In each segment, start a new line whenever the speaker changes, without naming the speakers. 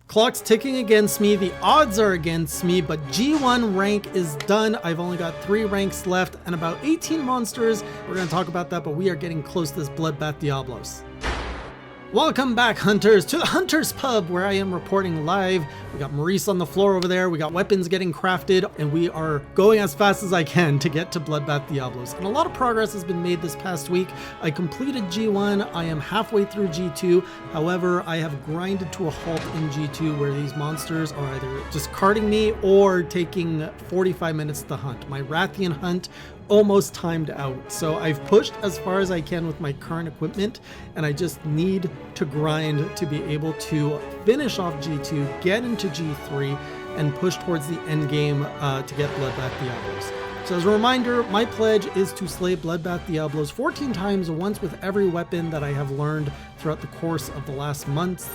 Clock's ticking against me, the odds are against me, but G1 rank is done. I've only got 3 ranks left and about 18 monsters. We're going to talk about that, but we are getting close to this Bloodbath Diablos. Welcome back, hunters, to the Hunter's Pub, where I am reporting live. We got Maurice on the floor over there, we got weapons getting crafted, and we are going as fast as I can to get to Bloodbath Diablos. And a lot of progress has been made this past week. I completed G1, I am halfway through G2, however, I have grinded to a halt in G2 where these monsters are either just carting me or taking 45 minutes to hunt. My Rathian hunt almost timed out, so I've pushed as far as I can with my current equipment, and I just need to grind to be able to finish off G2, get into G3, and push towards the end game to get Bloodbath Diablos. So as a reminder, my pledge is to slay Bloodbath Diablos 14 times, once with every weapon that I have learned throughout the course of the last month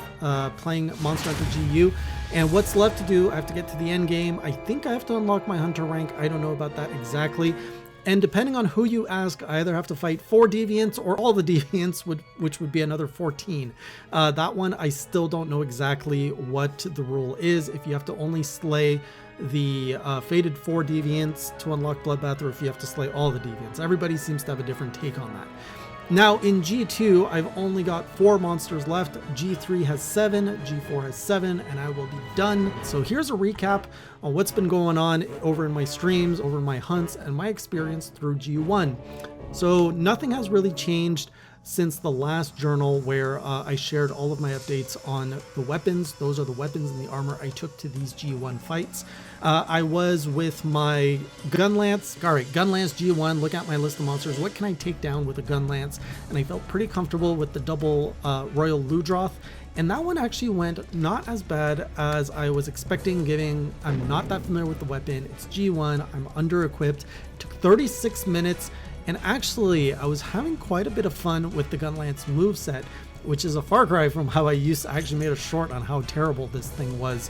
playing Monster Hunter GU. And what's left to do, I have to get to the end game. I think I have to unlock my Hunter rank. I don't know about that exactly. And depending on who you ask, I either have to fight 4 deviants or all the deviants, which would be another 14. That one, I still don't know exactly what the rule is. If you have to only slay the fated 4 deviants to unlock Bloodbath, or if you have to slay all the deviants. Everybody seems to have a different take on that. Now in G2, I've only got 4 monsters left. G3 has 7, G4 has 7, and I will be done. So here's a recap on what's been going on over in my streams, over in my hunts, and my experience through G1. So nothing has really changed since the last journal where I shared all of my updates on the weapons. Those are the weapons and the armor I took to these G1 fights. I was with my gun lance. All right, gun lance G1, look at my list of monsters. What can I take down with a gun lance? And I felt pretty comfortable with the double Royal Ludroth. And that one actually went not as bad as I was expecting, given I'm not that familiar with the weapon. It's G1, I'm under equipped. It took 36 minutes. And actually, I was having quite a bit of fun with the Gun Lance moveset, which is a far cry from how I actually made a short on how terrible this thing was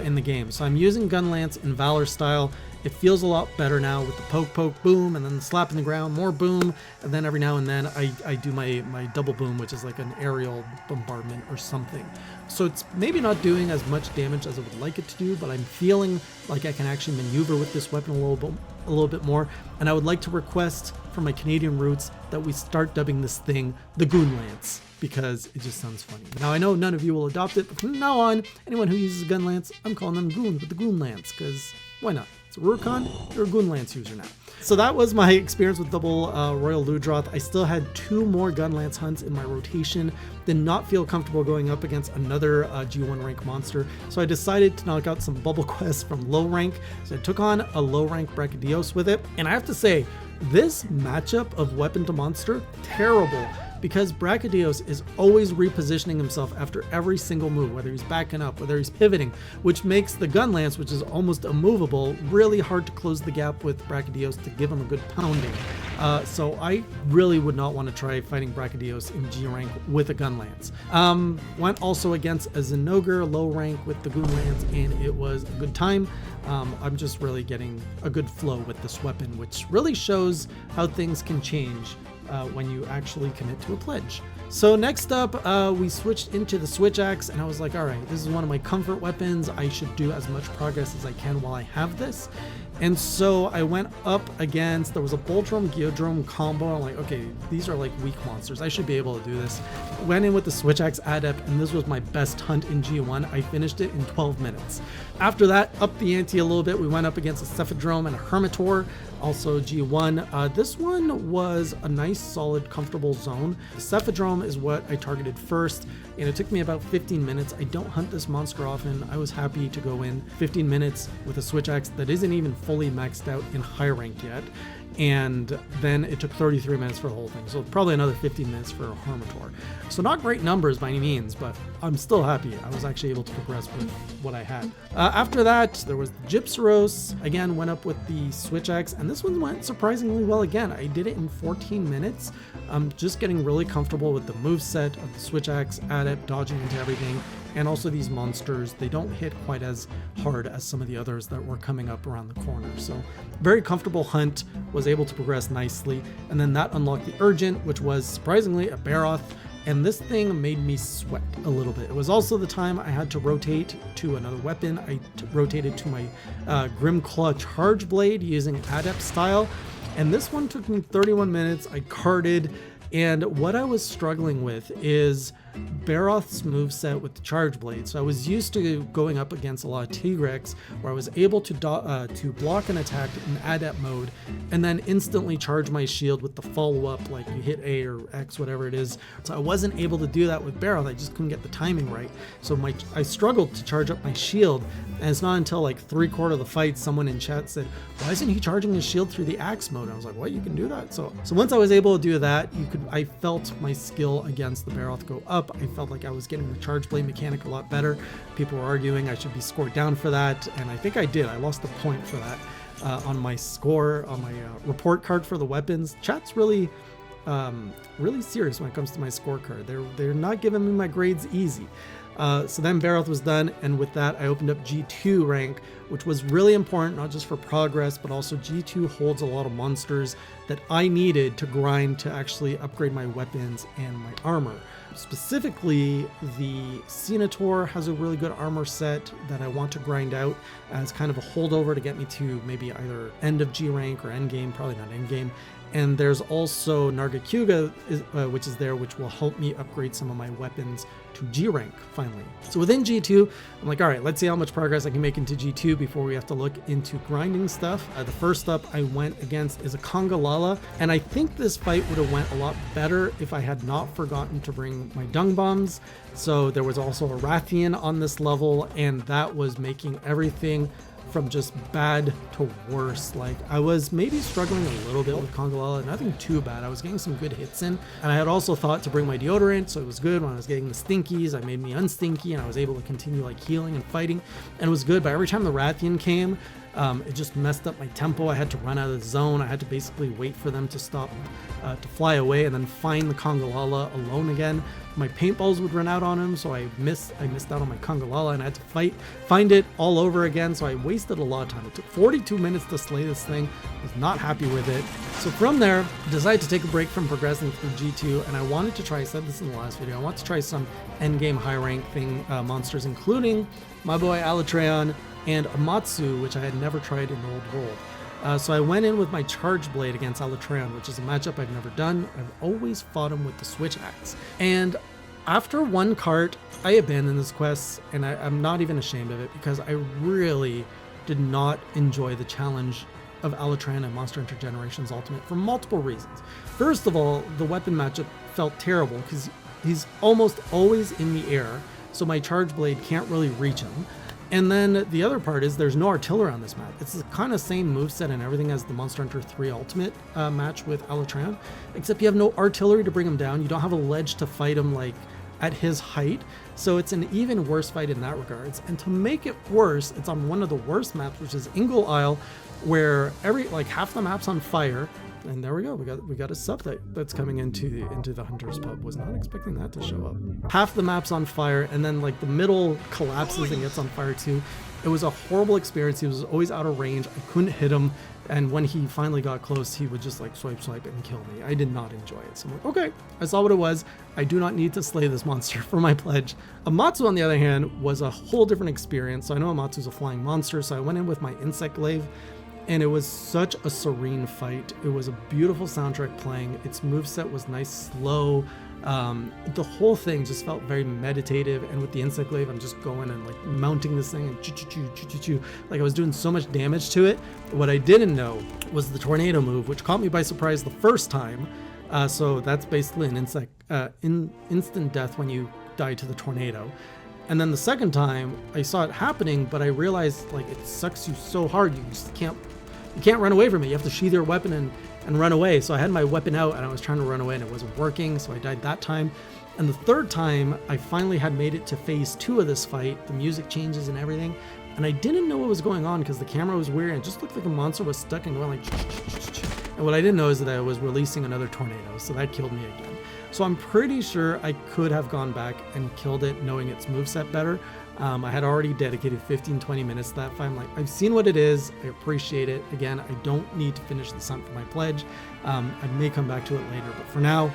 in the game. So I'm using Gun Lance in Valor style. It feels a lot better now with the poke, poke, boom, and then the slap in the ground, more boom, and then every now and then I do my double boom, which is like an aerial bombardment or something. So it's maybe not doing as much damage as I would like it to do, but I'm feeling like I can actually maneuver with this weapon a little bit more. And I would like to request from my Canadian roots that we start dubbing this thing the Goon Lance, because it just sounds funny. Now I know none of you will adopt it, but from now on, anyone who uses a Gun Lance, I'm calling them goons with the Goon Lance, because why not? It's a Rurikon, you're a Goon Lance user now. So that was my experience with double Royal Ludroth. I still had 2 more Gun Lance hunts in my rotation. Did not feel comfortable going up against another G1 rank monster. So I decided to knock out some bubble quests from low rank. So I took on a low rank Brachydios with it. And I have to say, this matchup of weapon to monster, terrible. Because Brachydios is always repositioning himself after every single move, whether he's backing up, whether he's pivoting, which makes the Gun Lance, which is almost immovable, really hard to close the gap with Brachydios to give him a good pounding. So I really would not want to try fighting Brachydios in G rank with a Gun Lance. Went also against a Zinogre low rank with the Goon Lance, and it was a good time. I'm just really getting a good flow with this weapon, which really shows how things can change when you actually commit to a pledge. So next up, we switched into the Switch Axe, and I was like, all right, this is one of my comfort weapons. I should do as much progress as I can while I have this. And so I went up against, there was a Boltrum Geodrome combo. I'm like, okay, these are like weak monsters. I should be able to do this. Went in with the Switch Axe Adept, and this was my best hunt in G1. I finished it in 12 minutes. After that, up the ante a little bit. We went up against a Cephadrome and a Hermitor, also G1. This one was a nice, solid, comfortable zone. The Cephadrome is what I targeted first, and it took me about 15 minutes. I don't hunt this monster often. I was happy to go in 15 minutes with a Switch Axe that isn't even fully maxed out in high rank yet. And then it took 33 minutes for the whole thing, so probably another 15 minutes for a Hermitor. So not great numbers by any means, but I'm still happy. I was actually able to progress with what I had. After that, there was the Gypsaros. Again, went up with the Switch Axe, and this one went surprisingly well again. I did it in 14 minutes. I'm just getting really comfortable with the moveset of the Switch Axe Adept, dodging into everything. And also these monsters, they don't hit quite as hard as some of the others that were coming up around the corner. So very comfortable hunt, was able to progress nicely. And then that unlocked the Urgent, which was surprisingly a Barroth. and this thing made me sweat a little bit. It was also the time I had to rotate to another weapon. I rotated to my Grimclaw Charge Blade using Adept style, and this one took me 31 minutes. I carded, and what I was struggling with is Barroth's moveset with the Charge Blade. So I was used to going up against a lot of Tigrex where I was able to block an attack in Adept mode and then instantly charge my shield with the follow-up, like you hit A or X, whatever it is. So I wasn't able to do that with Barroth. I just couldn't get the timing right. So I struggled to charge up my shield, and it's not until like 3/4 of the fight someone in chat said, why isn't he charging his shield through the axe mode? And I was like, what? You can do that? So once I was able to do that, I felt my skill against the Barroth go up. I felt like I was getting the Charge Blade mechanic a lot better. People were arguing I should be scored down for that, and I think I did. I lost a point for that on my score, on my report card for the weapons. Chat's really serious when it comes to my scorecard. They're not giving me my grades easy. So then Barroth was done, and with that I opened up G2 rank, which was really important, not just for progress, but also G2 holds a lot of monsters that I needed to grind to actually upgrade my weapons and my armor. Specifically, the Senator has a really good armor set that I want to grind out as kind of a holdover to get me to maybe either end of G rank or end game, probably not end game. And there's also Nargacuga, which is there, which will help me upgrade some of my weapons to G rank finally. So within G2, I'm like, all right, let's see how much progress I can make into G2 before we have to look into grinding stuff. The first up I went against is a Kongalala, and I think this fight would have went a lot better if I had not forgotten to bring my dung bombs. So there was also a Rathian on this level, and that was making everything from just bad to worse. Like, I was maybe struggling a little bit with Kongalala, nothing too bad. I was getting some good hits in, and I had also thought to bring my deodorant, so it was good. When I was getting the stinkies, I made me unstinky, and I was able to continue like healing and fighting, and it was good. But every time the Rathian came, it just messed up my tempo. I had to run out of the zone. I had to basically wait for them to stop, to fly away, and then find the Kongalala alone again. My paintballs would run out on him, so I missed out on my Kongalala, and I had to find it all over again. So I wasted a lot of time. It took 42 minutes to slay this thing. I was not happy with it. So from there, I decided to take a break from progressing through G2, and I wanted to try, I said this in the last video, I want to try some endgame high rank monsters, including my boy Alatreon and Amatsu, which I had never tried in Old World. So I went in with my Charge Blade against Alatreon, which is a matchup I've never done. I've always fought him with the Switch Axe. And after one cart, I abandoned this quest, and I'm not even ashamed of it, because I really did not enjoy the challenge of Alatreon and Monster Hunter Generations Ultimate for multiple reasons. First of all, the weapon matchup felt terrible because he's almost always in the air, so my Charge Blade can't really reach him. And then the other part is there's no artillery on this map. It's the kind of same moveset and everything as the Monster Hunter 3 Ultimate match with Alatreon, except you have no artillery to bring him down. You don't have a ledge to fight him like at his height. So it's an even worse fight in that regards. And to make it worse, it's on one of the worst maps, which is Ingle Isle, where half the map's on fire. And there we go. We got a sub that's coming into the Hunter's Pub. Was not expecting that to show up. Half the map's on fire, and then like the middle collapses and gets on fire too. It was a horrible experience. He was always out of range. I couldn't hit him, and when he finally got close, he would just like swipe and kill me. I did not enjoy it. So I'm like, okay, I saw what it was. I do not need to slay this monster for my pledge. Amatsu, on the other hand, was a whole different experience. So I know Amatsu's a flying monster, so I went in with my Insect Glaive. And it was such a serene fight. It was a beautiful soundtrack playing. Its moveset was nice, slow. The whole thing just felt very meditative. And with the Insect Glaive, I'm just going and like mounting this thing and choo-choo-choo. Like I was doing so much damage to it. What I didn't know was the tornado move, which caught me by surprise the first time. So that's basically an instant death when you die to the tornado. And then the second time I saw it happening, but I realized like it sucks you so hard you just can't run away from it. You have to sheath your weapon and run away. So I had my weapon out and I was trying to run away and it wasn't working, so I died that time. And the third time I finally had made it to phase 2 of this fight. The music changes and everything, and I didn't know what was going on because the camera was weird and it just looked like a monster was stuck and going like and what I didn't know is that I was releasing another tornado, so that killed me again. So I'm pretty sure I could have gone back and killed it knowing its moveset better. I had already dedicated 15-20 minutes to that fight. I'm like, I've seen what it is. I appreciate it. Again, I don't need to finish this hunt for my pledge. I may come back to it later, but for now,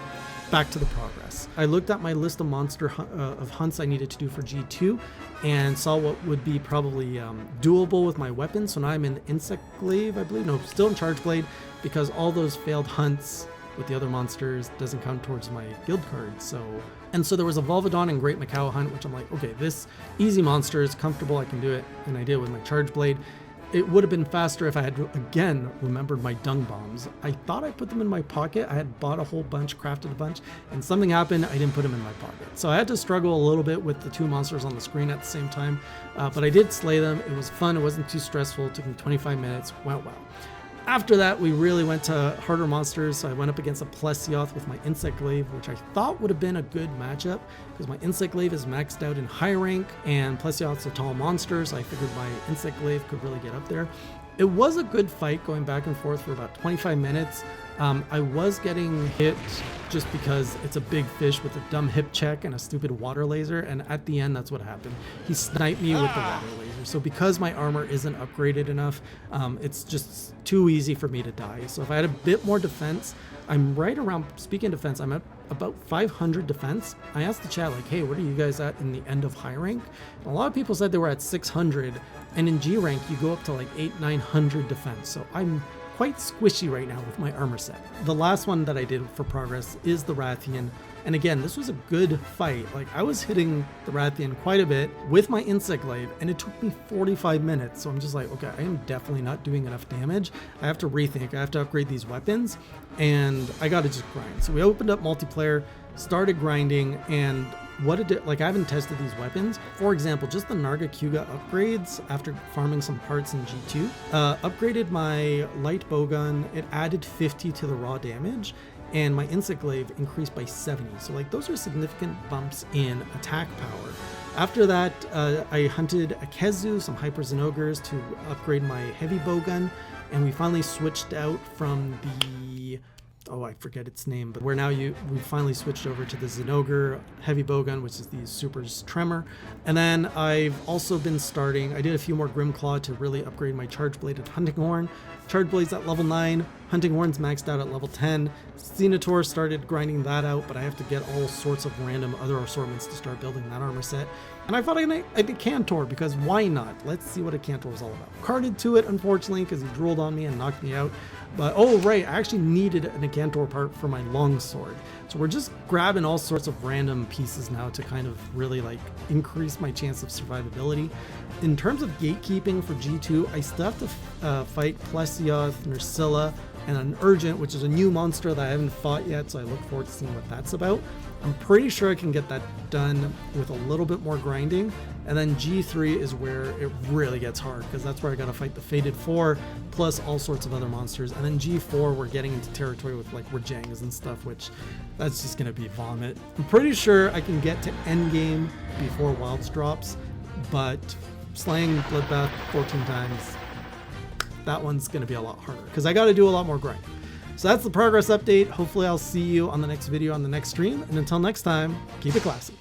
back to the progress. I looked at my list of of hunts I needed to do for G2 and saw what would be probably doable with my weapon. So now I'm in Insect Glaive, I believe. No, still in Charge Blade, because all those failed hunts with the other monsters doesn't count towards my guild card. So there was a Volvidon and Great Macau hunt, which I'm like, okay, this easy monster is comfortable, I can do it, and I did with my Charge Blade. It would have been faster if I had, again, remembered my dung bombs. I thought I put them in my pocket. I had bought a whole bunch, crafted a bunch, and something happened. I didn't put them in my pocket. So I had to struggle a little bit with the two monsters on the screen at the same time, but I did slay them. It was fun. It wasn't too stressful. It took me 25 minutes. Went well. After that, we really went to harder monsters, so I went up against a Plesioth with my Insect Glaive, which I thought would have been a good matchup, because my Insect Glaive is maxed out in high rank, and Plesioth's a tall monster, so I figured my Insect Glaive could really get up there. It was a good fight, going back and forth for about 25 minutes. I was getting hit just because it's a big fish with a dumb hip check and a stupid water laser, and at the end, that's what happened. He sniped me with the water laser. So because my armor isn't upgraded enough, it's just too easy for me to die. So if I had a bit more defense, I'm right around, speaking of defense, I'm at about 500 defense. I asked the chat, like, hey, what are you guys at in the end of high rank? And a lot of people said they were at 600, and in G rank, you go up to like 800-900 defense. So I'm quite squishy right now with my armor set. The last one that I did for progress is the Rathian. And again, this was a good fight. Like, I was hitting the Rathian quite a bit with my Insect Glaive, and it took me 45 minutes. So I'm just like, okay, I am definitely not doing enough damage. I have to rethink. I have to upgrade these weapons, and I got to just grind. So we opened up multiplayer, started grinding, and what it did, like, I haven't tested these weapons. For example, just the Nargacuga upgrades after farming some parts in G2, upgraded my light bowgun. It added 50 to the raw damage, and my Insect Glaive increased by 70. So like, those are significant bumps in attack power. After that, I hunted a Kezu, some Hypers and Ogres to upgrade my heavy bowgun, and we finally switched out from the, oh, I forget its name, but we finally switched over to the Zinogre heavy bowgun, which is the Super's Tremor. And then I've also been I did a few more Grimclaw to really upgrade my Charge Bladed Hunting Horn. Charge Blade's at level 9, Hunting Horn's maxed out at level 10. Xenotor started grinding that out, but I have to get all sorts of random other assortments to start building that armor set. And I thought I did Cantor, because why not? Let's see what a Cantor is all about. Carded to it, unfortunately, because he drooled on me and knocked me out. But, oh right, I actually needed an Acantor part for my longsword. So we're just grabbing all sorts of random pieces now to kind of really like increase my chance of survivability. In terms of gatekeeping for G2, I still have to fight Plesioth, Nursilla, and an Urgent, which is a new monster that I haven't fought yet, so I look forward to seeing what that's about. I'm pretty sure I can get that done with a little bit more grinding. And then G3 is where it really gets hard, because that's where I gotta fight the Fated Four, plus all sorts of other monsters. And then G4, we're getting into territory with like Rajangas and stuff, which that's just gonna be vomit. I'm pretty sure I can get to endgame before Wilds drops, but slaying Bloodbath 14 times, that one's gonna be a lot harder, because I gotta do a lot more grinding. So that's the progress update. Hopefully I'll see you on the next video on the next stream. And until next time, keep it classy.